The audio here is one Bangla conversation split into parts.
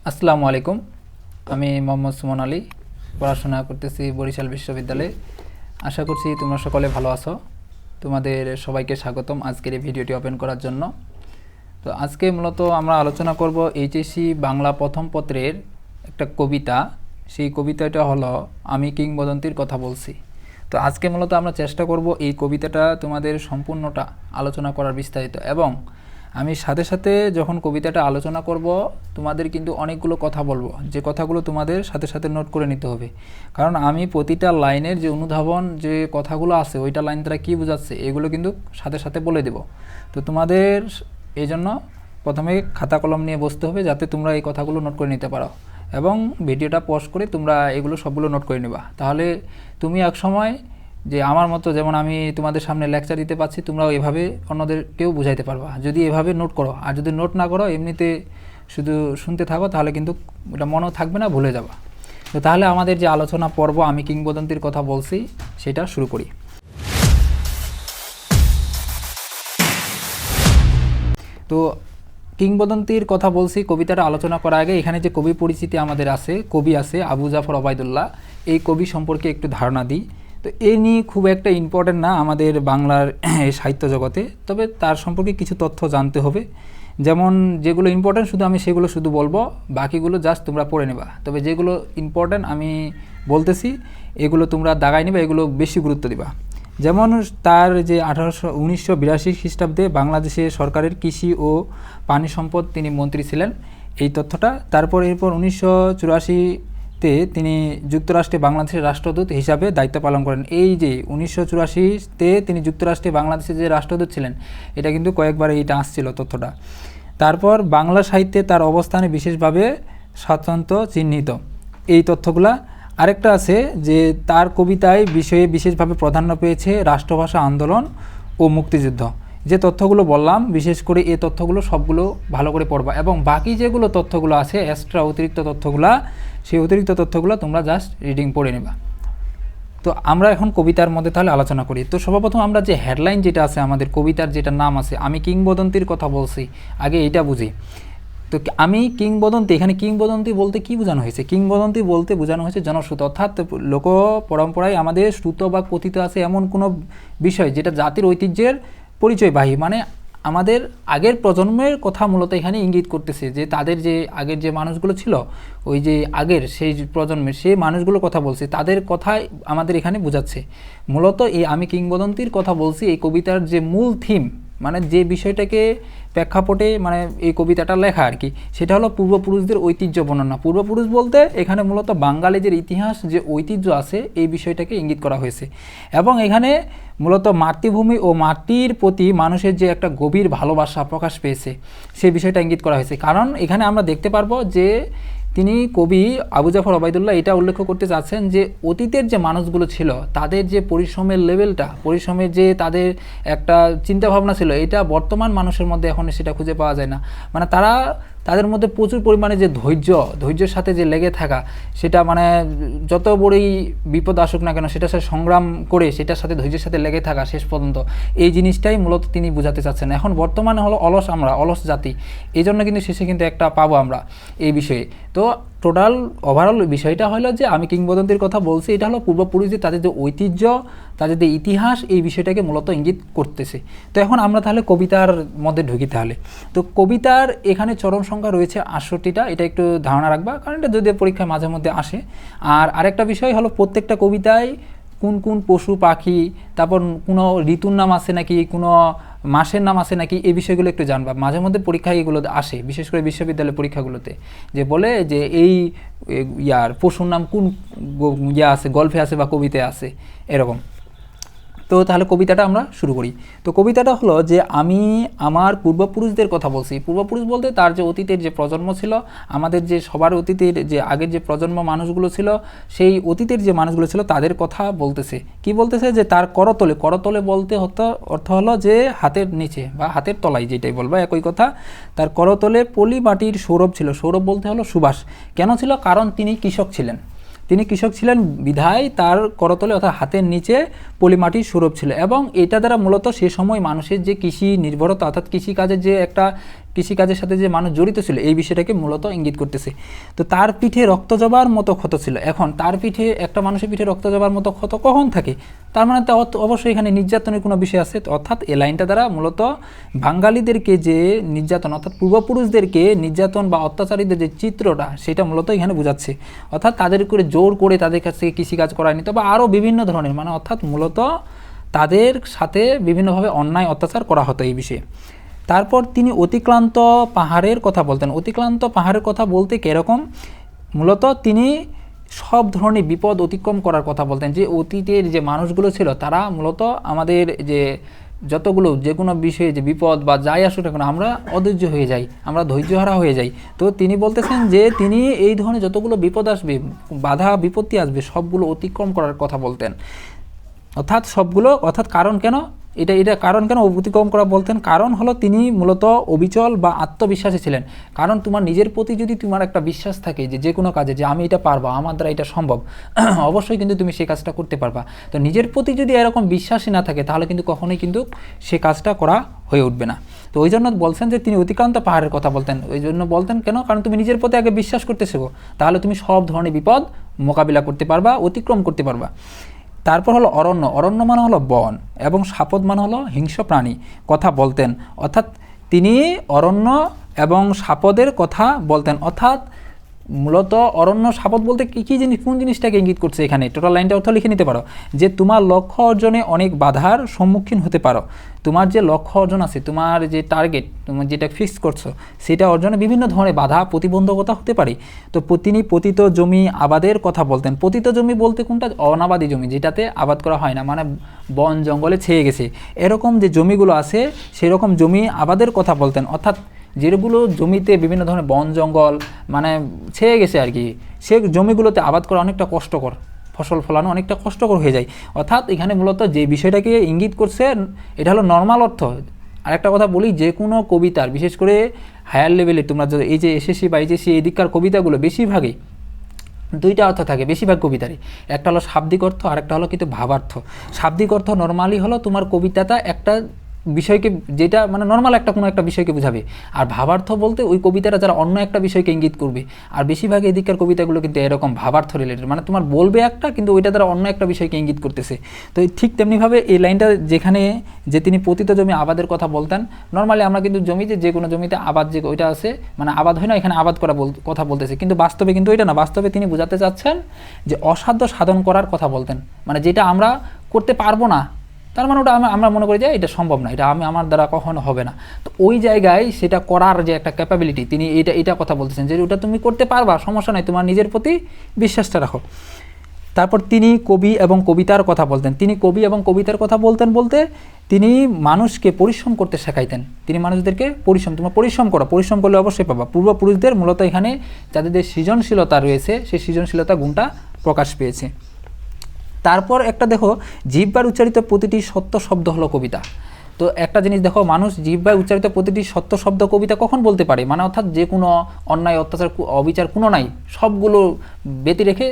আসসালামু আলাইকুম। আমি মোহাম্মদ সুমন আলী, পড়াশোনা করতেছি বরিশাল বিশ্ববিদ্যালয়ে। আশা করছি তোমরা সকলে ভালো আছো। তোমাদের সবাইকে স্বাগতম আজকের এই ভিডিওটি ওপেন করার জন্য। তো আজকে মূলত আমরা আলোচনা করব এইচএসসি বাংলা প্রথম পত্রের একটা কবিতা। সেই কবিতাটা হলো আমি কিংবদন্তির কথা বলছি। তো আজকে মূলত আমরা চেষ্টা করব এই কবিতাটা তোমাদের সম্পূর্ণটা আলোচনা করার বিস্তারিত, এবং আমি সাথে সাথে যখন কবিতাটা আলোচনা করব তোমাদের কিন্তু অনেকগুলো কথা বলবো, যে কথাগুলো তোমাদের সাথে সাথে নোট করে নিতে হবে। কারণ আমি প্রতিটা লাইনের যে অনুধাবন যে কথাগুলো আছে ওইটা লাইন তারা কী বোঝাচ্ছে এগুলো কিন্তু সাথে সাথে বলে দেব। তো তোমাদের এই জন্য প্রথমে খাতা কলম নিয়ে বসতে হবে, যাতে তোমরা এই কথাগুলো নোট করে নিতে পারো, এবং ভিডিওটা পজ করে তোমরা এগুলো সবগুলো নোট করে নেবা। তাহলে তুমি এক সময় যে আমার মতো, যেমন আমি তোমাদের সামনে লেকচার দিতে পারছি, তোমরাও এভাবে অন্যদেরকেও বুঝাইতে পারবা যদি এভাবে নোট করো। আর যদি নোট না করো, এমনিতে শুধু শুনতে থাকো, তাহলে কিন্তু এটা মনেও থাকবে না, ভুলে যাবা। তো তাহলে আমাদের যে আলোচনা পর্ব আমি কিংবদন্তির কথা বলছি সেটা শুরু করি। তো কিংবদন্তির কথা বলছি কবিতাটা আলোচনা করার আগে এখানে যে কবি পরিচিতি আমাদের আছে, কবি আছে আবু জাফর ওবায়দুল্লাহ, এই কবি সম্পর্কে একটু ধারণা দিই। তো এই নিয়ে খুব একটা ইম্পর্টেন্ট না আমাদের বাংলার সাহিত্য জগতে, তবে তার সম্পর্কে কিছু তথ্য জানতে হবে। যেমন যেগুলো ইম্পর্টেন্ট শুধু আমি সেগুলো শুধু বলবো, বাকিগুলো জাস্ট তোমরা পড়ে নেবা। তবে যেগুলো ইম্পর্টেন্ট আমি বলতেছি এগুলো তোমরা দাগাই নেবা, এগুলো বেশি গুরুত্ব দিবা। যেমন তার যে 1982 খ্রিস্টাব্দে বাংলাদেশে সরকারের কৃষি ও পানি সম্পদ তিনি মন্ত্রী ছিলেন, এই তথ্যটা। তারপর এরপর 1984-তে তিনি যুক্তরাষ্ট্রে বাংলাদেশের রাষ্ট্রদূত হিসাবে দায়িত্ব পালন করেন। এই যে 1984-তে তিনি যুক্তরাষ্ট্রে বাংলাদেশের যে রাষ্ট্রদূত ছিলেন, এটা কিন্তু কয়েকবার এইটা আসছিল তথ্যটা। তারপর বাংলা সাহিত্যে তার অবস্থানে বিশেষভাবে স্বাতন্ত্র্য চিহ্নিত, এই তথ্যগুলা। আরেকটা আছে যে তার কবিতায় বিষয়ে বিশেষভাবে প্রাধান্য পেয়েছে রাষ্ট্রভাষা আন্দোলন ও মুক্তিযুদ্ধ। যে তথ্যগুলো বললাম, বিশেষ করে এই তথ্যগুলো সবগুলো ভালো করে পড়বা, এবং বাকি যেগুলো তথ্যগুলো আছে এক্সট্রা অতিরিক্ত তথ্যগুলা, সেই অতিরিক্ত তথ্যগুলো তোমরা জাস্ট রিডিং পড়ে নেবা। তো আমরা এখন কবিতার মধ্যে তাহলে আলোচনা করি। তো সর্বপ্রথম আমরা যে হেডলাইন যেটা আছে আমাদের কবিতার, যেটা নাম আছে আমি কিংবদন্তির কথা বলছি, আগে এইটা বুঝি। তো আমি কিংবদন্তি, এখানে কিংবদন্তি বলতে কি বোঝানো হয়েছে? কিংবদন্তি বলতে বোঝানো হয়েছে জনশ্রুত, অর্থাৎ লোক পরম্পরায় আমাদের শ্রুত বা কথিত আছে এমন কোনো বিষয় যেটা জাতির ঐতিহ্যের পরিচয়বাহী, মানে আমাদের আগের প্রজন্মের কথা মূলত এখানে ইঙ্গিত করতেছে, যে তাদের যে আগের যে মানুষগুলো ছিল, ওই যে আগের সেই প্রজন্মের সেই মানুষগুলোর কথা বলছে, তাদের কথাই আমাদের এখানে বোঝাচ্ছে। মূলত এই আমি কিংবদন্তির কথা বলছি এই কবিতার যে মূল থিম, মানে যে বিষয়টাকে প্রেক্ষাপটে মানে এই কবিতাটা লেখা আর কি, সেটা হলো পূর্বপুরুষদের ঐতিহ্য বর্ণনা। পূর্বপুরুষ বলতে এখানে মূলত বাঙালিদের ইতিহাস যে ঐতিহ্য আছে এই বিষয়টাকে ইঙ্গিত করা হয়েছে, এবং এখানে মূলত মাতৃভূমি ও মাটির প্রতি মানুষের যে একটা গভীর ভালোবাসা প্রকাশ পেয়েছে সেই বিষয়টা ইঙ্গিত করা হয়েছে। কারণ এখানে আমরা দেখতে পারবো যে তিনি কবি আবু জাফর ওবায়দুল্লাহ এটা উল্লেখ করতে চাচ্ছেন যে অতীতের যে মানুষগুলো ছিল তাদের যে পরিশ্রমের লেভেলটা, পরিশ্রমের যে তাদের একটা চিন্তাভাবনা ছিল, এটা বর্তমান মানুষের মধ্যে এখন সেটা খুঁজে পাওয়া যায় না। মানে তাদের মধ্যে প্রচুর পরিমাণে যে ধৈর্যের সাথে যে লেগে থাকা, সেটা মানে যত বড়ই বিপদ আসুক না কেন সেটার সাথে সংগ্রাম করে সেটার সাথে ধৈর্যের সাথে লেগে থাকা শেষ পর্যন্ত, এই জিনিসটাই মূলত তিনি বোঝাতে চাচ্ছেন। এখন বর্তমানে হলো আমরা অলস জাতি, এই জন্য কিন্তু শেষে কিন্তু একটা পাবো আমরা এই বিষয়ে। তো টোটাল ওভারঅল বিষয়টা হলো যে আমি কিংবদন্তির কথা বলছি, এটা হলো পূর্বপুরুষদের তাদের যে ঐতিহ্য, তাদের যে ইতিহাস, এই বিষয়টাকে মূলত ইঙ্গিত করতেছে। তো এখন আমরা তাহলে কবিতার মধ্যে ঢুকি। তাহলে তো কবিতার এখানে চরণ সংখ্যা রয়েছে 68টা, এটা একটু ধারণা রাখবা, কারণ এটা যদিও পরীক্ষায় মাঝে মধ্যে আসে। আর আরেকটা বিষয় হলো প্রত্যেকটা কবিতায় কোন কোন পশু পাখি, তারপর কোনো ঋতুর নাম আছে নাকি, কোনো মাসের নাম আছে নাকি, এই বিষয়গুলো একটু জানবা। মাঝে মধ্যে পরীক্ষায় এগুলো আসে, বিশেষ করে বিশ্ববিদ্যালয় পরীক্ষাগুলোতে, যে বলে যে এই পশুর নাম কোন আছে, গল্পে আছে বা কবিতায় আছে, এরকম। তো তাহলে কবিতাটা আমরা শুরু করি। তো কবিতাটা হলো যে আমি আমার পূর্বপুরুষদের কথা বলছি। পূর্বপুরুষ বলতে তার যে অতীতের যে প্রজন্ম ছিল, আমাদের যে সবার অতীতের যে আগের যে প্রজন্ম মানুষগুলো ছিল, সেই অতীতের যে মানুষগুলো ছিল তাদের কথা বলতেছে। কি বলতেছে? যে তার করতলে বলতে অর্থ হলো যে হাতের নিচে বা হাতের তলায়, যেটাই বলবা একই কথা। তার করতলে পলি মাটির সৌরভ ছিল। সৌরভ বলতে হলো সুবাস। কেন ছিল? কারণ তিনি কৃষক ছিলেন। বিধায় তার করতলে অর্থাৎ হাতের নিচে পলিমাটির সৌরভ ছিল, এবং এটা দ্বারা মূলত সে সময় মানুষের যে কৃষি নির্ভরতা অর্থাৎ কৃষিকাজের যে একটা কৃষিকাজের সাথে যে মানুষ জড়িত ছিল এই বিষয়টাকে মূলত ইঙ্গিত করতেছে। তো তার পিঠে রক্ত জবার মতো ক্ষত ছিল। এখন তার পিঠে, একটা মানুষের পিঠে রক্ত জবার মতো ক্ষত কখন থাকে? তার মানে তো অবশ্যই এখানে নির্যাতনের কোনো বিষয় আছে। অর্থাৎ এই লাইনটা দ্বারা মূলত বাঙালিদেরকে যে নির্যাতন, অর্থাৎ পূর্বপুরুষদেরকে নির্যাতন বা অত্যাচারীদের যে চিত্রটা, সেটা মূলত এখানে বোঝাচ্ছে। অর্থাৎ তাদের করে জোর করে তাদের কাছ থেকে কৃষিকাজ করায়নি, তবে আরও বিভিন্ন ধরনের, মানে অর্থাৎ মূলত তাদের সাথে বিভিন্নভাবে অন্যায় অত্যাচার করা হতো এই বিষয়ে। তারপর তিনি অতিক্লান্ত পাহাড়ের কথা বলতেন। অতিক্লান্ত পাহাড়ের কথা বলতে কীরকম? মূলত তিনি সব ধরনের বিপদ অতিক্রম করার কথা বলতেন। যে অতীতের যে মানুষগুলো ছিল তারা মূলত আমাদের যে যতগুলো যে কোনো বিষয়ে যে বিপদ বা যাই আসুক না কেন, আমরা অধৈর্য হয়ে যাই, আমরা ধৈর্যহারা হয়ে যাই। তো তিনি বলতেছেন যে তিনি এই ধরনের যতগুলো বিপদ আসবে, বাধা বিপত্তি আসবে, সবগুলো অতিক্রম করার কথা বলতেন। অর্থাৎ সবগুলো, অর্থাৎ কারণ কেন এটা কারণ কেন অতিক্রম করা বলতেন? কারণ হলো তিনি মূলত অবিচল বা আত্মবিশ্বাসী ছিলেন। কারণ তোমার নিজের প্রতি যদি তোমার একটা বিশ্বাস থাকে যে কোনো কাজে যে আমি এটা পারবো, আমার দ্বারা এটা সম্ভব, অবশ্যই কিন্তু তুমি সেই কাজটা করতে পারবা। তো নিজের প্রতি যদি এরকম বিশ্বাসই না থাকে তাহলে কিন্তু কখনোই কিন্তু সে কাজটা করা হয়ে উঠবে না। তো ওই জন্য বলছেন যে তিনি অতিক্রান্ত পাহাড়ের কথা বলতেন। ওই জন্য বলতেন কেন? কারণ তুমি নিজের প্রতি আগে বিশ্বাস করতে শেখো, তাহলে তুমি সব ধরনের বিপদ মোকাবিলা করতে পারবা, অতিক্রম করতে পারবা। তারপর হলো অরণ্য। অরণ্য মানে হলো বন, এবং সাপদ মানে হলো হিংস্র প্রাণী কথা বলতেন। অর্থাৎ তিনি অরণ্য এবং সাপদের কথা বলতেন। অর্থাৎ মূলত অরণ্য সাপদ বলতে কী জিনিস, কোন জিনিসটাকে ইঙ্গিত করছে এখানে? টোটাল লাইনটা অর্থ লিখে নিতে পারো যে তোমার লক্ষ্য অর্জনে অনেক বাধার সম্মুখীন হতে পারো। তোমার যে লক্ষ্য অর্জন আছে, তোমার যে টার্গেট, তুমি যেটা ফিক্স করছো, সেটা অর্জনে বিভিন্ন ধরনের বাধা প্রতিবন্ধকতা হতে পারে। তো তিনি পতিত জমি আবাদের কথা বলতেন। পতিত জমি বলতে কোনটা? অনাবাদি জমি, যেটাতে আবাদ করা হয় না, মানে বন জঙ্গলে ছেয়ে গেছে, এরকম যে জমিগুলো আছে সেরকম জমি আবাদের কথা বলতেন। অর্থাৎ যেগুলো জমিতে বিভিন্ন ধরনের বন জঙ্গল মানে ছেয়ে গেছে আর কি, সে জমিগুলোতে আবাদ করা অনেকটা কষ্টকর, ফসল ফলানো অনেকটা কষ্টকর হয়ে যায়। অর্থাৎ এখানে মূলত যে বিষয়টাকে ইঙ্গিত করছে এটা হলো নর্মাল অর্থ। আরেকটা কথা বলি, যে কোনো কবিতার, বিশেষ করে হায়ার লেভেলে তোমরা এই যে এসএসসি বা এইচএসসি এই দিককার কবিতাগুলো বেশিরভাগই দুইটা অর্থ থাকে বেশিরভাগ কবিতারই। একটা হলো শাব্দিক অর্থ, আরেকটা হলো কিন্তু ভাবার্থ। শাব্দিক অর্থ নর্মালি হলো তোমার কবিতাটা একটা বিষয়কে, যেটা মানে নর্মাল একটা কোনো একটা বিষয়কে বোঝাবে। আর ভাবার্থ বলতে ওই কবিতাটা যারা অন্য একটা বিষয়কে ইঙ্গিত করবে। আর বেশিরভাগ এদিককার কবিতাগুলো কিন্তু এরকম ভাবার্থ রিলেটেড, মানে তোমার বলবে একটা কিন্তু ওইটা দ্বারা অন্য একটা বিষয়কে ইঙ্গিত করতেছে। তো ঠিক তেমনিভাবে এই লাইনটা যেখানে যে তিনি পতিত জমি আবাদের কথা বলতেন, নর্মালি আমরা কিন্তু জমিতে যে কোনো জমিতে আবাদ যে ওইটা আছে, মানে আবাদ হয় না, এখানে আবাদ করা কথা বলতেছে, কিন্তু বাস্তবে কিন্তু ওইটা না। বাস্তবে তিনি বোঝাতে চাচ্ছেন যে অসাধ্য সাধন করার কথা বলতেন, মানে যেটা আমরা করতে পারবো না, তার মানে ওটা আমরা মনে করি যে এটা সম্ভব না, এটা আমার দ্বারা কখনো হবে না। তো ওই জায়গায় সেটা করার যে একটা ক্যাপাবিলিটি, তিনি এটা কথা বলতেছেন যে ওটা তুমি করতে পারবা, সমস্যা নাই, তোমার নিজের প্রতি বিশ্বাসটা রাখো। তারপর তিনি কবি এবং কবিতার কথা বলতেন। তিনি কবি এবং কবিতার কথা বলতেন বলতে তিনি মানুষকে পরিশ্রম করতে শেখাইতেন। তিনি মানুষদেরকে তোমার পরিশ্রম করো, পরিশ্রম করলে অবশ্যই পাবা। পূর্বপুরুষদের মূলত এখানে যাদের সৃজনশীলতা রয়েছে সেই সৃজনশীলতা গুণটা প্রকাশ পেয়েছে। তারপর একটা দেখো, জিহ্বার উচ্চারিত প্রতিটি সত্য শব্দ হলো কবিতা। তো একটা জিনিস দেখো, মানুষ জিহ্বায় উচ্চারিত প্রতিটি সত্য শব্দ কবিতা কখন বলতে পারে? মানে অর্থাৎ যে কোনো অন্যায় অত্যাচার অবিচার কোনো নাই, সবগুলো ব্যতি রেখে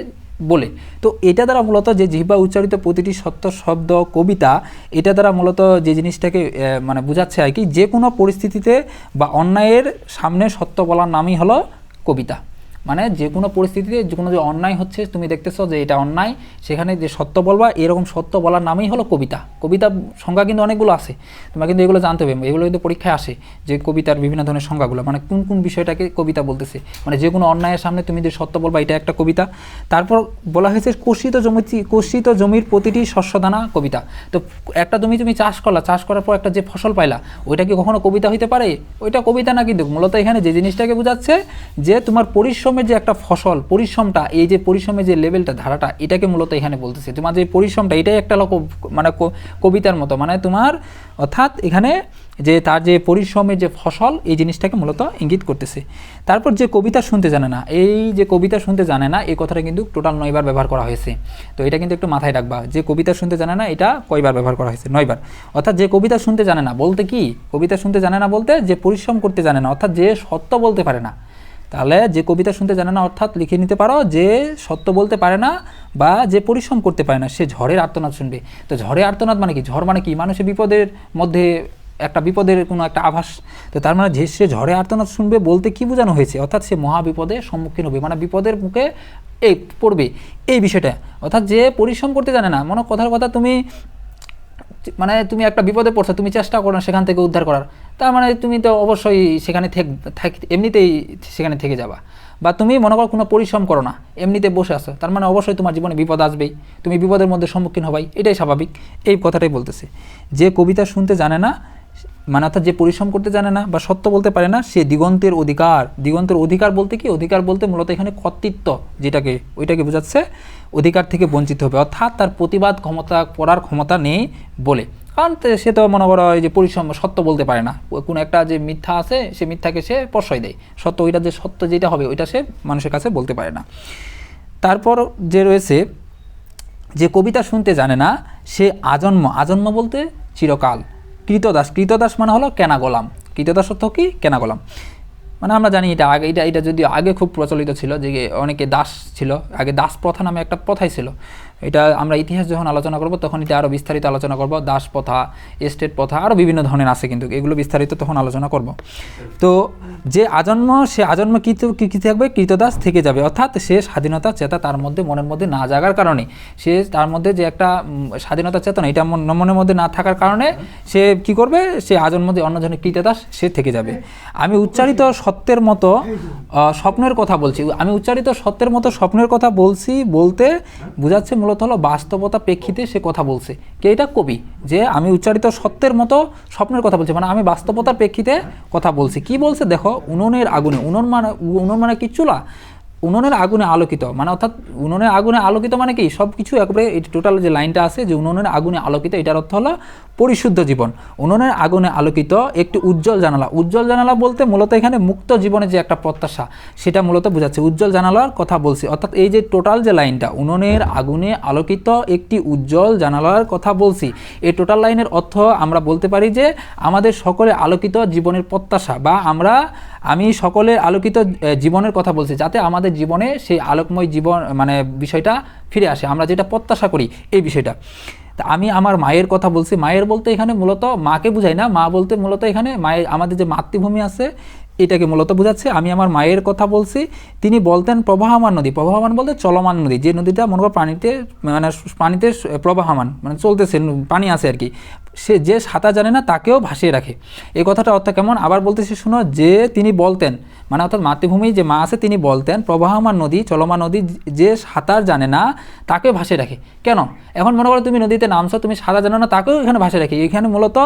বলে। তো এটা দ্বারা মূলত যে জিহ্বায় উচ্চারিত প্রতিটি সত্য শব্দ কবিতা, এটা দ্বারা মূলত যে জিনিসটাকে মানে বোঝাচ্ছে আর কি, যে কোনো পরিস্থিতিতে বা অন্যায়ের সামনে সত্য বলার নামই হলো কবিতা। মানে যে কোনো পরিস্থিতিতে যে কোনো যে অন্যায় হচ্ছে, তুমি দেখতেছো যে এটা অন্যায়, সেখানে যে সত্য বলবা, এরকম সত্য বলার নামই হলো কবিতা। কবিতা সংজ্ঞা কিন্তু অনেকগুলো আছে, তোমার কিন্তু এগুলো জানতে হবে, এগুলো কিন্তু পরীক্ষায় আসে যে কবিতার বিভিন্ন ধরনের সংজ্ঞাগুলো, মানে কোন কোন বিষয়টাকে কবিতা বলতেছে। মানে যে কোনো অন্যায়ের সামনে তুমি যে সত্য বলবা, এটা একটা কবিতা। তারপর বলা হয়েছে কর্ষিত জমির প্রতিটি শস্যদানা কবিতা। তো একটা জমি তুমি চাষ করলা, চাষ করার পর একটা যে ফসল পাইলা, ওইটা কি কখনো কবিতা হইতে পারে? ওইটা কবিতা না। কিন্তু মূলত এখানে যে জিনিসটাকে বোঝাচ্ছে যে তোমার পরিশ্রমের যে একটা ফসল, পরিশ্রমটা, এই যে পরিশ্রমের যে লেভেলটা, ধারাটা, এটাকে মূলত এখানে বলতেছে। তোমার যে পরিশ্রমটা, এটাই একটা মানে কবিতার মতো, মানে তোমার অর্থাৎ এখানে যে তার যে পরিশ্রমের যে ফসল, এই জিনিসটাকে মূলত ইঙ্গিত করতেছে। তারপর যে কবিতা শুনতে জানে না, এই যে কবিতা শুনতে জানে না, এই কথাটা কিন্তু টোটাল 9 বার ব্যবহার করা হয়েছে। তো এটা কিন্তু একটু মাথায় রাখবা, যে কবিতা শুনতে জানে না, এটা কয়বার ব্যবহার করা হয়েছে? 9 বার। অর্থাৎ যে কবিতা শুনতে জানে না বলতে কি, কবিতা শুনতে জানে না বলতে যে পরিশ্রম করতে জানে না, অর্থাৎ যে সত্য বলতে পারে না। তাহলে যে কবিতা শুনতে জানে না, অর্থাৎ লিখে নিতে পারো যে সত্য বলতে পারে না বা যে পরিশ্রম করতে পারে না, সে ঝড়ের আর্তনাদ শুনবে। তো ঝড়ের আর্তনাদ মানে কি? ঝড় মানে কি? মানুষের বিপদের মধ্যে একটা বিপদের কোনো একটা আভাস। তো তার মানে যে সে ঝড়ে আর্তনাদ শুনবে বলতে কি বোঝানো হয়েছে, অর্থাৎ সে মহা বিপদের সম্মুখীন হবে, মানে বিপদের মুখে এই পড়বে, এই বিষয়টা। অর্থাৎ যে পরিশ্রম করতে জানে না, মনে কথার কথা তুমি মানে তুমি একটা বিপদে পড়ছো, তুমি চেষ্টা করো না সেখান থেকে উদ্ধার করার, তার মানে তুমি তো অবশ্যই সেখানে এমনিতেই সেখানে থেকে যাবা। বা তুমি মনে করো কোনো পরিশ্রম করো না, এমনিতে বসে আসো, তার মানে অবশ্যই তোমার জীবনে বিপদ আসবেই, তুমি বিপদের মধ্যে সম্মুখীন হবাই, এটাই স্বাভাবিক। এই কথাটাই বলতেছে। যে কবিতা শুনতে জানে না, মানে অর্থাৎ যে পরিশ্রম করতে জানে না বা সত্য বলতে পারে না, সে দিগন্তের অধিকার। দিগন্তের অধিকার বলতে কি, অধিকার বলতে মূলত এখানে কর্তৃত্ব যেটাকে, ওইটাকে বোঝাচ্ছে, অধিকার থেকে বঞ্চিত হবে, অর্থাৎ তার প্রতিবাদ ক্ষমতা করার ক্ষমতা নেই বলে। কারণ সে তো মনে করো যে পরিশ্রম সত্য বলতে পারে না, কোনো একটা যে মিথ্যা আছে সে মিথ্যাকে সে প্রশ্রয় দেয়, সত্য ওইটা যে সত্য যেটা হবে ওইটা সে মানুষের কাছে বলতে পারে না। তারপর যে রয়েছে, যে কবিতা শুনতে জানে না সে আজন্ম। আজন্ম বলতে চিরকাল। কৃতদাস, কৃতদাস মানে হলো কেনা গোলাম। কৃতদাস অর্থ কি, কেনা গোলাম। মানে আমরা জানি এটা আগে, এটা যদি আগে খুব প্রচলিত ছিল, যে অনেকে দাস ছিল, আগে দাস প্রথা নামে একটা প্রথাই ছিল। এটা আমরা ইতিহাস যখন আলোচনা করব তখন এটা আরও বিস্তারিত আলোচনা করব। দাস প্রথা, এস্টেট প্রথা, আরও বিভিন্ন ধরনের আছে, কিন্তু এগুলো বিস্তারিত তখন আলোচনা করব। তো যে আজন্ম, সে আজন্ম কী থাকবে, কৃতদাস থেকে যাবে, অর্থাৎ সে স্বাধীনতা চেতা তার মধ্যে মনের মধ্যে না জাগার কারণে, সে তার মধ্যে যে একটা স্বাধীনতা চেতনা এটা মনের মধ্যে না থাকার কারণে সে কি করবে, সে আজন্ম যে অন্যজনের কৃতদাস সে থেকে যাবে। আমি উচ্চারিত সত্যের মতো স্বপ্নের কথা বলছি, আমি উচ্চারিত সত্যের মতো স্বপ্নের কথা বলছি বলতে বোঝাচ্ছে মূলত হলো বাস্তবতা প্রেক্ষিতে সে কথা বলছে। কে, এটা কবি, যে আমি উচ্চারিত সত্যের মতো স্বপ্নের কথা বলছি, মানে আমি বাস্তবতার প্রেক্ষিতে কথা বলছি। কি বলছে দেখো, উনুনের আগুনে, উনুন মানে কি, চুলা, উনুনের আগুনে আলোকিত, মানে অর্থাৎ উনুনের আগুনে আলোকিত মানে কি, সব কিছু একবারে এই টোটাল যে লাইনটা আছে, যে উনুনের আগুনে আলোকিত, এটার অর্থ হলো পরিশুদ্ধ জীবন। উনুনের আগুনে আলোকিত একটি উজ্জ্বল জানালা। উজ্জ্বল জানালা বলতে মূলত এখানে মুক্ত জীবনের যে একটা প্রত্যাশা সেটা মূলত বোঝাচ্ছে, উজ্জ্বল জানালার কথা বলছি। অর্থাৎ এই যে টোটাল যে লাইনটা, উনুনের আগুনে আলোকিত একটি উজ্জ্বল জানালার কথা বলছি, এই টোটাল লাইনের অর্থ আমরা বলতে পারি যে আমাদের সকলের আলোকিত জীবনের প্রত্যাশা, বা আমি সকলের আলোকিত জীবনের কথা বলছি, যাতে আমাদের জীবনে সেই আলোকময় জীবন মানে বিষয়টা ফিরে আসে, আমরা যেটা প্রত্যাশা করি এই বিষয়টা। তা আমি আমার মায়ের কথা বলছি। মায়ের বলতে এখানে মূলত মাকে বুঝাই না, মা বলতে মূলত এখানে মায়ের, আমাদের যে মাতৃভূমি আছে এটাকে মূলত বোঝাচ্ছে। আমি আমার মায়ের কথা বলছি, তিনি বলতেন প্রবাহমান নদী। প্রবাহমান বলতে চলমান নদী, যে নদীটা মনে করো পানিতে প্রবাহমান, মানে চলতেছে, পানি আছে আর কি, সে যে সাঁতার জানে না তাকেও ভাসিয়ে রাখে। এই কথাটা অর্থ কেমন, আবার বলতেছে শুনো, যে তিনি বলতেন, মানে অর্থাৎ মাতৃভূমি যে মা আছে তিনি বলতেন প্রবাহমান নদী, চলমান নদী, যে সাঁতার জানে না তাকেও ভাসিয়ে রাখে। কেন, এখন মনে করো তুমি নদীতে নামছো, তুমি সাঁতার জানো না, তাকেও এখানে ভাসিয়ে রাখে। এখানে মূলত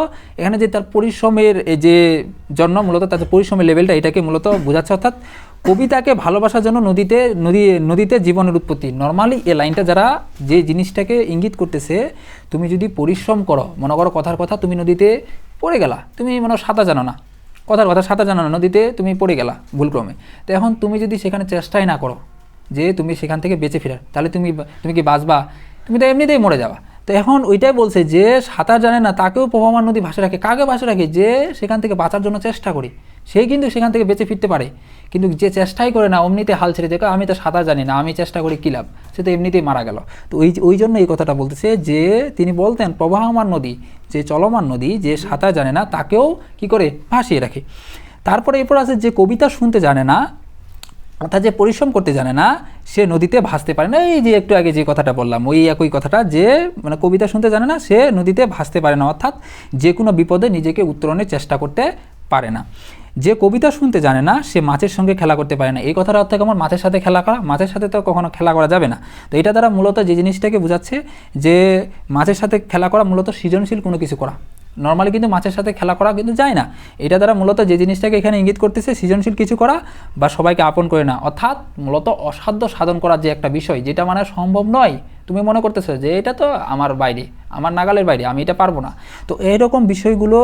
এখানে যে তার পরিশ্রমের যে জন্য মূলত তার পরিশ্রমের লেভেলটা, এটাকে মূলত বোঝাচ্ছে। অর্থাৎ কবিতাকে ভালোবাসার জন্য নদীতে জীবনের উৎপত্তি। নর্মালি এই লাইনটা যারা যে জিনিসটাকে ইঙ্গিত করতেছে, তুমি যদি পরিশ্রম করো, মনে করো কথার কথা তুমি নদীতে পড়ে গেলা, তুমি মনে করো সাঁতার জানো না, কথার কথা সাঁতার জানো না, নদীতে তুমি পড়ে গেলা ভুলক্রমে, তো এখন তুমি যদি সেখানে চেষ্টাই না করো যে তুমি সেখান থেকে বেঁচে ফেরার, তাহলে তুমি কি বাঁচবা? তুমি তো এমনিতেই মরে যাবা। তো এখন ওইটাই বলছে যে সাঁতার জানে না তাকেও প্রবাহমান নদী ভাসে রাখে। কাকে ভাসে রাখে? যে সেখান থেকে বাঁচার জন্য চেষ্টা করি, সেই কিন্তু সেখান থেকে বেঁচে ফিরতে পারে। কিন্তু যে চেষ্টাই করে না, অমনিতে হাল ছেড়ে দেখো আমি তো সাঁতার জানি না, আমি চেষ্টা করি কী লাভ, সে তো এমনিতেই মারা গেল। তো ওই জন্য এই কথাটা বলতেছে যে তিনি বলতেন প্রবাহমান নদী, যে চলমান নদী, যে সাঁতার জানে না তাকেও কি করে ভাসিয়ে রাখে। তারপরে এরপর আছে যে কবিতা শুনতে জানে না, অর্থাৎ যে পরিশ্রম করতে জানে না সে নদীতে ভাসতে পারে না। এই যে একটু আগে যে কথাটা বললাম ওই একই কথাটা, যে মানে কবিতা শুনতে জানে না সে নদীতে ভাসতে পারে না, অর্থাৎ যে কোনো বিপদে নিজেকে উত্তরণের চেষ্টা করতে পারে না। যে কবিতা শুনতে জানে না সে মাছের সঙ্গে খেলা করতে পারে না। এই কথার অর্থ কেমন? মাছের সাথে খেলা করা, মাছের সাথে তো কখনো খেলা করা যাবে না। তো এটা দ্বারা মূলত যে জিনিসটাকে বোঝাচ্ছে যে মাছের সাথে খেলা করা মূলত সৃজনশীল কোনো কিছু করা। নর্মালি কিন্তু মাছের সাথে খেলা করা কিন্তু যায় না। এটা দ্বারা মূলত যে জিনিসটাকে এখানে ইঙ্গিত করতেছে সৃজনশীল কিছু করা বা সবাইকে আপন করে না, অর্থাৎ মূলত অসাধ্য সাধন করার যে একটা বিষয়, যেটা মানে সম্ভব নয়, তুমি মনে করতেছো যে এটা তো আমার বাইরে, আমার নাগালের বাইরে, আমি এটা পারবো না। তো এরকম বিষয়গুলো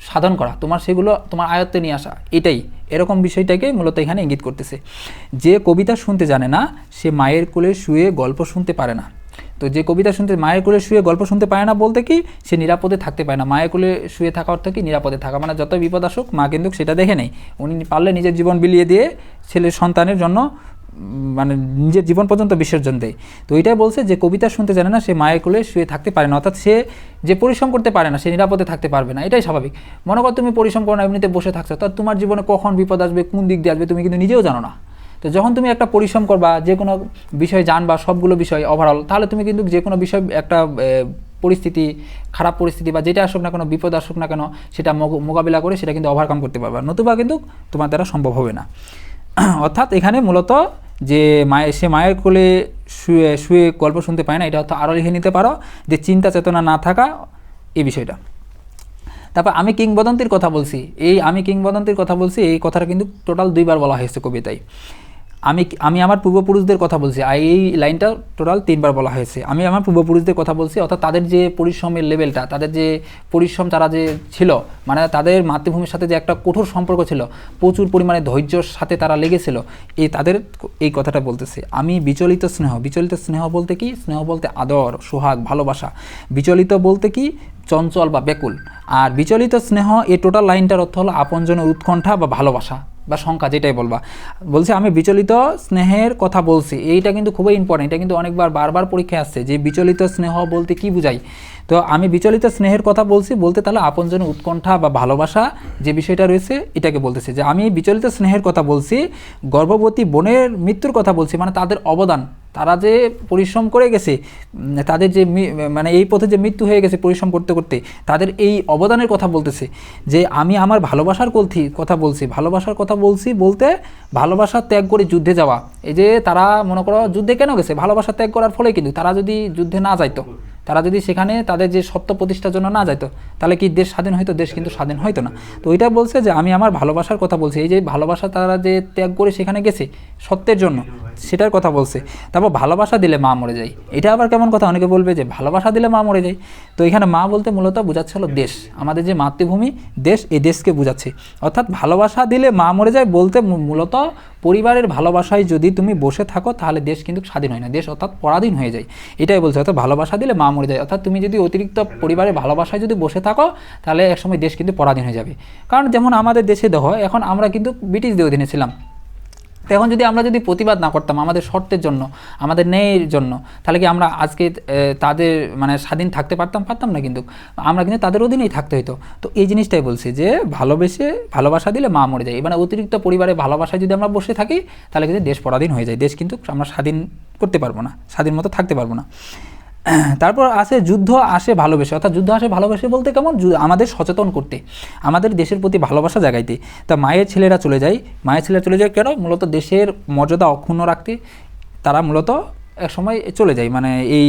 সাধন করা, সেগুলো তোমার আয়ত্তে নিয়ে আসা, এটাই এরকম বিষয়টাকে মূলত এখানে ইঙ্গিত করতেছে। যে কবিতা শুনতে জানে না সে মায়ের কোলে শুয়ে গল্প শুনতে পারে না। তো যে কবিতা শুনতে, মায়ের কোলে শুয়ে গল্প শুনতে পারে না বলতে কি, সে নিরাপদে থাকতে পারে না। মায়ের কোলে শুয়ে থাকা অর্থ কি? নিরাপদে থাকা, মানে যত বিপদ আসুক মা কিন্তু সেটা দেখে নেই, উনি পারলে নিজের জীবন বিলিয়ে দিয়ে ছেলের সন্তানের জন্য মানে নিজের জীবন পর্যন্ত বিসর্জন দেয়। তো এটাই বলছে যে কবিতা শুনতে জানে না সে মায়ের কোলে শুয়ে থাকতে পারে না, অর্থাৎ সে যে পরিশ্রম করতে পারে না সে নিরাপদে থাকতে পারবে না, এটাই স্বাভাবিক। মনে কর তুমি পরিশ্রম করো না, এমনিতে বসে থাকছো, তো তোমার জীবনে কখন বিপদ আসবে, কোন দিক দিয়ে আসবে তুমি কিন্তু নিজেও জানো না। তো যখন তুমি একটা পরিশ্রম করবা, যে কোনো বিষয় জানবা, সবগুলো বিষয় ওভারঅল, তাহলে তুমি কিন্তু যে কোনো বিষয় একটা পরিস্থিতি, খারাপ পরিস্থিতি বা যেটা আসুক না কেন, বিপদ আসুক না কেন, সেটা মোকাবিলা করে সেটা কিন্তু ওভারকাম করতে পারবা, নতুবা কিন্তু তোমার দ্বারা সম্ভব হবে না। অর্থাৎ এখানে মূলত যে সে মায়ের কোলে শুয়ে শুয়ে গল্প শুনতে পায় না, এটা অর্থ আরও লিখে নিতে পারো যে চিন্তা চেতনা না থাকা, এই বিষয়টা। তারপর আমি কিংবদন্তির কথা বলছি, আমি কিংবদন্তির কথা বলছি, এই কথাটা কিন্তু টোটাল 2বার বলা হয়েছে কবিতায়। আমি আমার পূর্বপুরুষদের কথা বলছি, এই লাইনটা টোটাল 3বার বলা হয়েছে। আমি আমার পূর্বপুরুষদের কথা বলছি, অর্থাৎ তাদের যে পরিশ্রমের লেভেলটা, তাদের যে পরিশ্রম তারা যে ছিল, মানে তাদের মাতৃভূমির সাথে যে একটা কঠোর সম্পর্ক ছিল, প্রচুর পরিমাণে ধৈর্যর সাথে তারা লেগেছিল, তাদের এই কথাটা বলতেছে। আমি বিচলিত স্নেহ বলতে কি? স্নেহ বলতে আদর, সোহাগ, ভালোবাসা। বিচলিত বলতে কি? চঞ্চল বা ব্যাকুল। আর বিচলিত স্নেহ, এই টোটাল লাইনটার অর্থ হলো আপনজনের উৎকণ্ঠা বা ভালোবাসা বা শঙ্কা, যেটাই বলবা। বলছে আমি বিচলিত স্নেহের কথা বলছি, এইটা কিন্তু খুবই ইম্পর্টেন্ট, এটা কিন্তু অনেকবার বারবার পরীক্ষায় আসছে যে বিচলিত স্নেহ বলতে কি বুঝাই। তো আমি বিচলিত স্নেহের কথা বলছি বলতে তাহলে আপনজনের উৎকণ্ঠা বা ভালোবাসা যে বিষয়টা রয়েছে এটাকে বলতেছে। যে আমি বিচলিত স্নেহের কথা বলছি, গর্ভবতী বোনের মৃত্যুর কথা বলছি, মানে তাদের অবদান, তারা যে পরিশ্রম করে গেছে, তাদের যে মানে এই পথে যে মৃত্যু হয়ে গেছে পরিশ্রম করতে করতে, তাদের এই অবদানের কথা বলতেছে। যে আমি আমার ভালোবাসার কথা বলছি, ভালোবাসার কথা বলছি বলতে ভালোবাসা ত্যাগ করে যুদ্ধে যাওয়া। এই যে তারা মনে করো যুদ্ধে কেন গেছে? ভালোবাসা ত্যাগ করার ফলে। কিন্তু তারা যদি যুদ্ধে না যাইতো, তারা যদি সেখানে তাদের যে সত্য প্রতিষ্ঠার জন্য না যাইতো, তাহলে কি দেশ স্বাধীন হইতো? দেশ কিন্তু স্বাধীন হইতো না। তো ওইটা বলছে যে আমি আমার ভালোবাসার কথা বলছি, এই যে ভালোবাসা তারা যে ত্যাগ করে সেখানে গেছে সত্যের জন্য, সেটার কথা বলছে। তারপর ভালোবাসা দিলে মা মরে যায়, এটা আবার কেমন কথা? অনেকে বলবে যে ভালোবাসা দিলে মা মরে যায়। তো এখানে মা বলতে মূলত বোঝাচ্ছে হলো দেশ, আমাদের যে মাতৃভূমি দেশ, এই দেশকে বোঝাচ্ছে। অর্থাৎ ভালোবাসা দিলে মা মরে যায় বলতে মূলত পরিবারের ভালোবাসায় যদি তুমি বসে থাকো তাহলে দেশ কিন্তু স্বাধীন হয় না, দেশ অর্থাৎ পরাধীন হয়ে যায়, এটাই বলছে। অর্থাৎ ভালোবাসা দিলে মা মরে যায়, অর্থাৎ তুমি যদি অতিরিক্ত পরিবারের ভালোবাসায় যদি বসে থাকো তাহলে একসময় দেশ কিন্তু পরাধীন হয়ে যাবে। কারণ যেমন আমাদের দেশে দেখো, এখন আমরা কিন্তু ব্রিটিশদের অধীনে ছিলাম, তো এখন যদি আমরা যদি প্রতিবাদ না করতাম আমাদের শর্তের জন্য, আমাদের ন্যায়ের জন্য, তাহলে কি আমরা আজকে তাদের মানে স্বাধীন থাকতে পারতাম না, কিন্তু আমরা কিন্তু তাদের অধীনেই থাকতে হতো। তো এই জিনিসটাই বলছি যে ভালোবাসা দিলে মা মরে যায়, মানে অতিরিক্ত পরিবারের ভালোবাসায় যদি আমরা বসে থাকি তাহলে কিন্তু দেশ পরাধীন হয়ে যায়, দেশ কিন্তু আমরা স্বাধীন করতে পারবো না, স্বাধীন মতো থাকতে পারবো না। তারপর আসে যুদ্ধ আসে ভালোবেসে, অর্থাৎ যুদ্ধ আসে ভালোবেসে বলতে কেমন? আমাদের সচেতন করতে, আমাদের দেশের প্রতি ভালোবাসা জাগাইতে। তা মায়ের ছেলেরা চলে যায় কেন? মূলত দেশের মর্যাদা অক্ষুণ্ণ রাখতে তারা মূলত এক সময় চলে যায়, মানে এই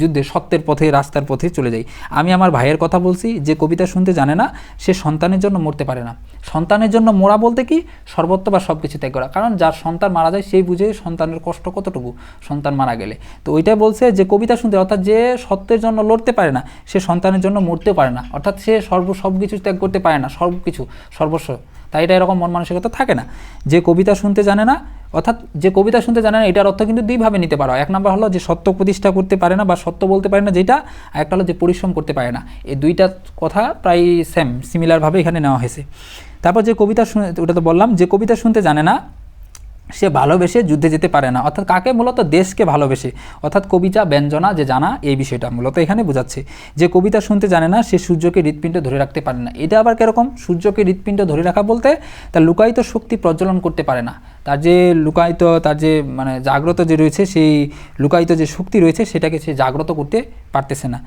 যুদ্ধে সত্যের পথে, রাস্তার পথে চলে যায়। আমি আমার ভাইয়ের কথা বলছি, যে কবিতা শুনতে জানে না সে সন্তানের জন্য মরতে পারে না। সন্তানের জন্য মরা বলতে কি? সর্বত্র বা সব কিছু ত্যাগ করা। কারণ যার সন্তান মারা যায় সেই বুঝে সন্তানের কষ্ট কতটুকু সন্তান মারা গেলে। তো ওইটাই বলছে যে কবিতা শুনতে, অর্থাৎ যে সত্যের জন্য লড়তে পারে না সে সন্তানের জন্য মরতেও পারে না, অর্থাৎ সে সব কিছু ত্যাগ করতে পারে না, সর্বস্ব। তাই এটা এরকম মন মানসিকতা থাকে না। যে কবিতা শুনতে জানে না, অর্থাৎ যে কবিতা শুনতে জানে না, এটার অর্থ কিন্তু দুইভাবে নিতে পারো। এক নম্বর হলো যে সত্য প্রতিষ্ঠা করতে পারে না বা সত্য বলতে পারে না যেটা, আর একটা হলো যে পরিশ্রম করতে পারে না। এই দুইটা কথা প্রায় সিমিলারভাবে এখানে নেওয়া হয়েছে। তারপর যে কবিতা ওটা তো বললাম, যে কবিতা শুনতে জানে না সে ভালোবেসে যুদ্ধে যেতে পারে না, অর্থাৎ কাকে? মূলত দেশকে ভালোবেসে, অর্থাৎ কবিতা ব্যঞ্জনা যে জানা, এই বিষয়টা মূলত এখানে বোঝাচ্ছে। যে কবিতা শুনতে জানে না সে সূর্যকে হৃৎপিণ্ড ধরে রাখতে পারে না। এটা আবার কীরকম? সূর্যকে হৃৎপিণ্ড ধরে রাখা বলতে তার লুকায়িত শক্তি প্রজ্বলন করতে পারে না, তার যে লুকায়িত, তার যে মানে জাগ্রত যে রয়েছে, সেই লুকায়িত যে শক্তি রয়েছে সেটাকে সে জাগ্রত করতে পারতেছে না।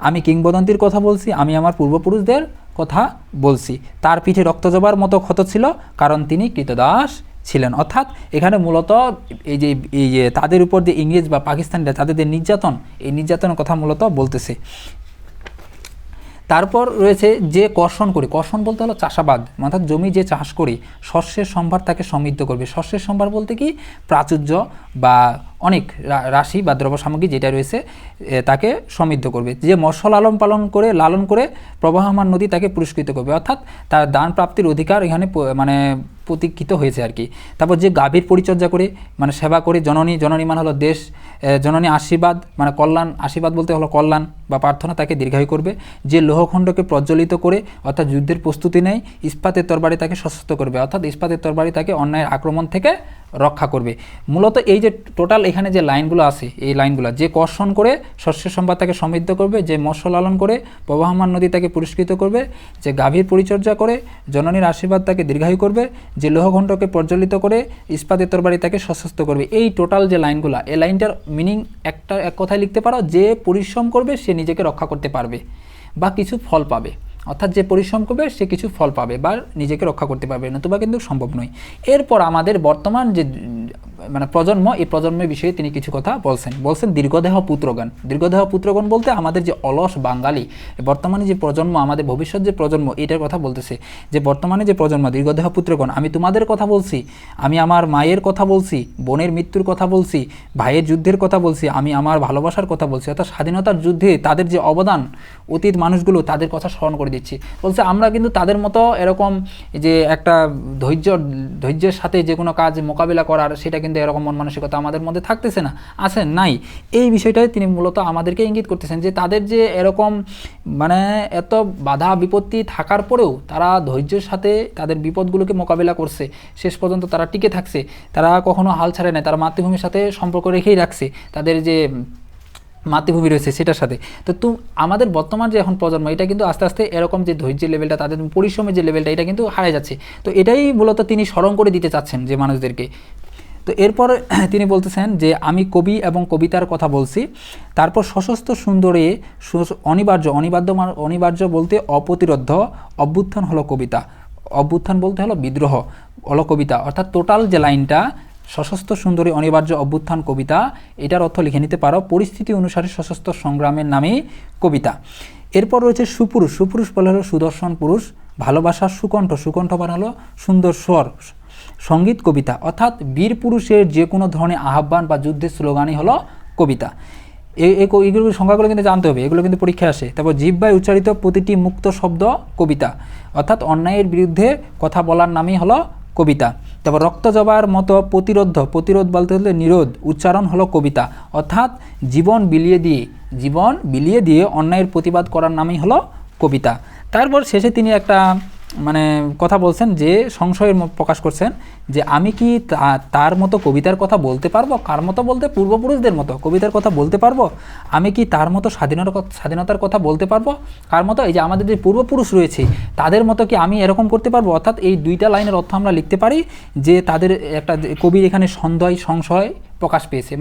আমি কিংবদন্তির কথা বলছি, আমি আমার পূর্বপুরুষদের কথা বলছি। তার পিঠে রক্ত জবার মতো ক্ষত ছিল কারণ তিনি কৃতদাস ছিলেন। অর্থাৎ এখানে মূলত এই যে তাদের উপর যে ইংরেজ বা পাকিস্তানিরা তাদের যে নির্যাতন, এই নির্যাতনের কথা মূলত বলতেছে। তারপর রয়েছে যে কর্ষণ বলতে হলো চাষাবাদ, অর্থাৎ জমি যে চাষ করে শস্যের সম্ভার তাকে সমৃদ্ধ করবে। শস্যের সম্ভার বলতে কি? প্রাচুর্য বা অনেক রাশি বা দ্রব্য সামগ্রী যেটা রয়েছে তাকে সমৃদ্ধ করবে। যে মৎস্য লালন করে প্রবাহমান নদী তাকে পুরস্কৃত করবে, অর্থাৎ তার দান প্রাপ্তির অধিকার এখানে মানে প্রতীক্ষিত হয়েছে আর কি। তারপর যে গাভীর পরিচর্যা করে মানে সেবা করে, জননী মানে হলো দেশ, জননী আশীর্বাদ মানে কল্যাণ, আশীর্বাদ বলতে হলো কল্যাণ বা প্রার্থনা তাকে দীর্ঘায়ু করবে। যে লোহখণ্ডকে প্রজ্বলিত করে অর্থাৎ যুদ্ধের প্রস্তুতি নেয়, ইস্পাতের তরবারি তাকে সশস্ত্র করবে, অর্থাৎ ইস্পাতের তরবারি তাকে অন্যায়ের আক্রমণ থেকে রক্ষা করবে। মূলত এই যে টোটাল এখানে যে লাইনগুলো আছে, এই লাইনগুলো, যে কর্ষণ করে শস্য সম্পদ তাকে সমৃদ্ধ করবে, যে মৎস্য লালন করে প্রবাহমান নদী তাকে পুরস্কৃত করবে, যে গাভীর পরিচর্যা করে জননীর আশীর্বাদ তাকে দীর্ঘায়ু করবে, যে লোহখণ্ডকে প্রজ্বলিত করে ইস্পাতের তরবারি তাকে সশস্ত্র করবে। এই টোটাল যে লাইনগুলো, এই লাইনটার মিনিং এক কথায় লিখতে পারো, যে পরিশ্রম করবে সে নিজেকে রক্ষা করতে পারবে বা কিছু ফল পাবে, অর্থাৎ যে পরিশ্রম করবে সে কিছু ফল পাবে বা নিজেকে রক্ষা করতে পারবে, নতুবা কিন্তু সম্ভব নয়। এরপর আমাদের বর্তমান যে প্রজন্ম, এই প্রজন্মের বিষয়ে তিনি কিছু কথা বলছেন দীর্ঘদেহ পুত্রগণ। দীর্ঘদেহ পুত্রগণ বলতে আমাদের যে অলস বাঙালি, বর্তমানে যে প্রজন্ম, আমাদের ভবিষ্যৎ যে প্রজন্ম, এটার কথা বলতেছে। যে বর্তমানে যে প্রজন্ম দীর্ঘদেহ পুত্রগণ, আমি তোমাদের কথা বলছি, আমি আমার মায়ের কথা বলছি, বোনের মৃত্যুর কথা বলছি, ভাইয়ের যুদ্ধের কথা বলছি, আমি আমার ভালোবাসার কথা বলছি, অর্থাৎ স্বাধীনতার যুদ্ধে তাদের যে অবদান, অতীত মানুষগুলো তাদের কথা স্মরণ করে দিচ্ছি। বলছে আমরা কিন্তু তাদের মতো এরকম যে একটা ধৈর্যের সাথে যে কোনো কাজ মোকাবিলা করার, সেটা কিন্তু এরকম মন মানসিকতা আমাদের মধ্যে থাকতেছে না, আছে নাই। এই বিষয়টাই তিনি মূলত আমাদেরকে ইঙ্গিত করতেছেন যে তাদের যে এরকম এত বাধা বিপত্তি থাকার পরেও তারা ধৈর্যের সাথে তাদের বিপদগুলোকে মোকাবিলা করছে, শেষ পর্যন্ত তারা টিকে থাকছে, তারা কখনো হাল ছাড়ে নাই, তারা মাতৃভূমির সাথে সম্পর্ক রেখেই রাখছে, তাদের যে মাতৃভূমি রয়েছে সেটার সাথে। তো আমাদের বর্তমান যে এখন প্রজন্ম, এটা কিন্তু আস্তে আস্তে এরকম যে ধৈর্যের লেভেলটা, তাদের পরিশ্রমের যে লেভেলটা, এটা কিন্তু হারিয়ে যাচ্ছে। তো এটাই মূলত তিনি স্মরণ করে দিতে চাচ্ছেন যে মানুষদেরকে। তো এরপর তিনি বলতেছেন যে আমি কবি এবং কবিতার কথা বলছি, তারপর সশস্ত্র সুন্দরে অনিবার্য বলতে অপ্রতিরোধ অভ্যুত্থান হলো কবিতা, অভ্যুত্থান বলতে হলো বিদ্রোহ, হলো কবিতা। অর্থাৎ টোটাল যে লাইনটা সশস্ত্র সুন্দরী অনিবার্য অভ্যুত্থান কবিতা, এটার অর্থ লিখে নিতে পারো পরিস্থিতি অনুসারে সশস্ত্র সংগ্রামের নামেই কবিতা। এরপর রয়েছে সুপুরুষ। সুপুরুষ বলা হলো সুদর্শন পুরুষ, ভালোবাসার সুকণ্ঠ বানালো সুন্দর স্বর, সঙ্গীত কবিতা, অর্থাৎ বীর পুরুষের যে কোনো ধরনের আহ্বান বা যুদ্ধের স্লোগানই হলো কবিতা। এইগুলো সংখ্যাগুলো কিন্তু জানতে হবে, এগুলো কিন্তু পরীক্ষায় আসে। তারপর জিহ্বায় উচ্চারিত প্রতিটি মুক্ত শব্দ কবিতা, অর্থাৎ অন্যায়ের বিরুদ্ধে কথা বলার নামই হলো কবিতা। তারপর রক্তজবার মতো প্রতিরোধ বলতে হলে নিরোধ উচ্চারণ হলো কবিতা, অর্থাৎ জীবন বিলিয়ে দিয়ে অন্যায়ের প্রতিবাদ করার নামই হলো কবিতা। তারপর শেষে তিনি একটা কথা বলছেন, যে সংশয়ের প্রকাশ করছেন যে আমি কি তার মতো কবিতার কথা বলতে পারবো? কার মতো বলতে? পূর্বপুরুষদের মতো কবিতার কথা বলতে পারবো? আমি কি তার মতো স্বাধীনতার কথা বলতে পারবো? কার মতো? এই যে আমাদের যে পূর্বপুরুষ রয়েছে তাদের মতো কি আমি এরকম করতে পারবো? অর্থাৎ এই দুইটা লাইনের অর্থ আমরা লিখতে পারি যে তাদের একটা কবির এখানে সংশয় প্রকাশ পেয়েছে,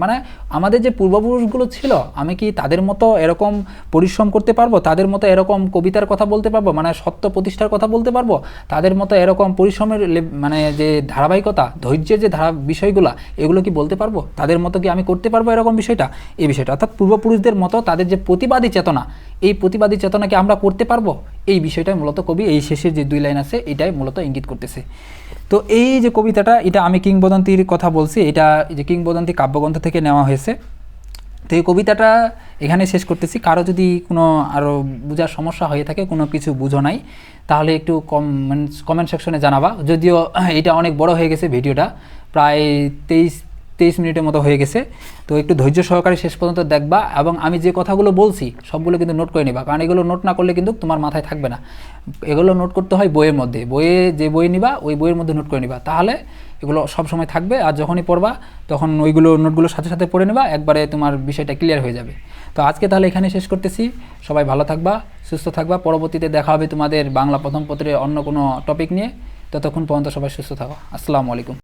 আমাদের যে পূর্বপুরুষগুলো ছিল, আমি কি তাদের মতো এরকম পরিশ্রম করতে পারবো? তাদের মতো এরকম কবিতার কথা বলতে পারবো, সত্য প্রতিষ্ঠার কথা বলতে পারবো? তাদের মতো এরকম পরিশ্রমের যে ধারাবাহিকতা, ধৈর্যের যে বিষয়গুলো, এগুলো কি বলতে পারবো? তাদের মতো কি আমি করতে পারবো এরকম এই বিষয়টা, অর্থাৎ পূর্বপুরুষদের মতো তাদের যে প্রতিবাদী চেতনা, এই প্রতিবাদী চেতনাকে আমরা করতে পারবো, এই বিষয়টাই মূলত কবি এই শেষের যে দুই লাইন আছে এটাই মূলত ইঙ্গিত করতেছে। তো এই যে কবিতাটা, এটা আমি কিংবদন্তির কথা বলছি, এটা যে কিংবদন্তি কাব্যগ্রন্থ থেকে নেওয়া হয়েছে। তো এই কবিতাটা এখানে শেষ করতেছি। কারো যদি কোনো আরও বোঝার সমস্যা হয়ে থাকে, কোনো কিছু বুঝো নাই, তাহলে একটু কমেন্ট সেকশনে জানাবা। যদিও এটা অনেক বড় হয়ে গেছে, ভিডিওটা প্রায় 23 মিনিটের মতো হয়ে গেছে। তো একটু ধৈর্য সহকারে শেষ পর্যন্ত দেখবা, এবং আমি যে কথাগুলো বলছি সবগুলো কিন্তু নোট করে নিবা, কারণ এগুলো নোট না করলে কিন্তু তোমার মাথায় থাকবে না। এগুলো নোট করতে হয় বইয়ের মধ্যে, যে বই নিবা ওই বইয়ের মধ্যে নোট করে নিবা, তাহলে এগুলো সব সময় থাকবে। আর যখনই পড়বা তখন ওইগুলো নোটগুলোর সাথে সাথে পড়ে নেবা, একবারে তোমার বিষয়টা ক্লিয়ার হয়ে যাবে। তো আজকে তাহলে এখানে শেষ করতেছি। সবাই ভালো থাকবা, সুস্থ থাকবা। পরবর্তীতে দেখা হবে তোমাদের বাংলা প্রথম পত্রের অন্য কোনো টপিক নিয়ে। ততক্ষণ পর্যন্ত সবাই সুস্থ থাকো। আসসালামু আলাইকুম।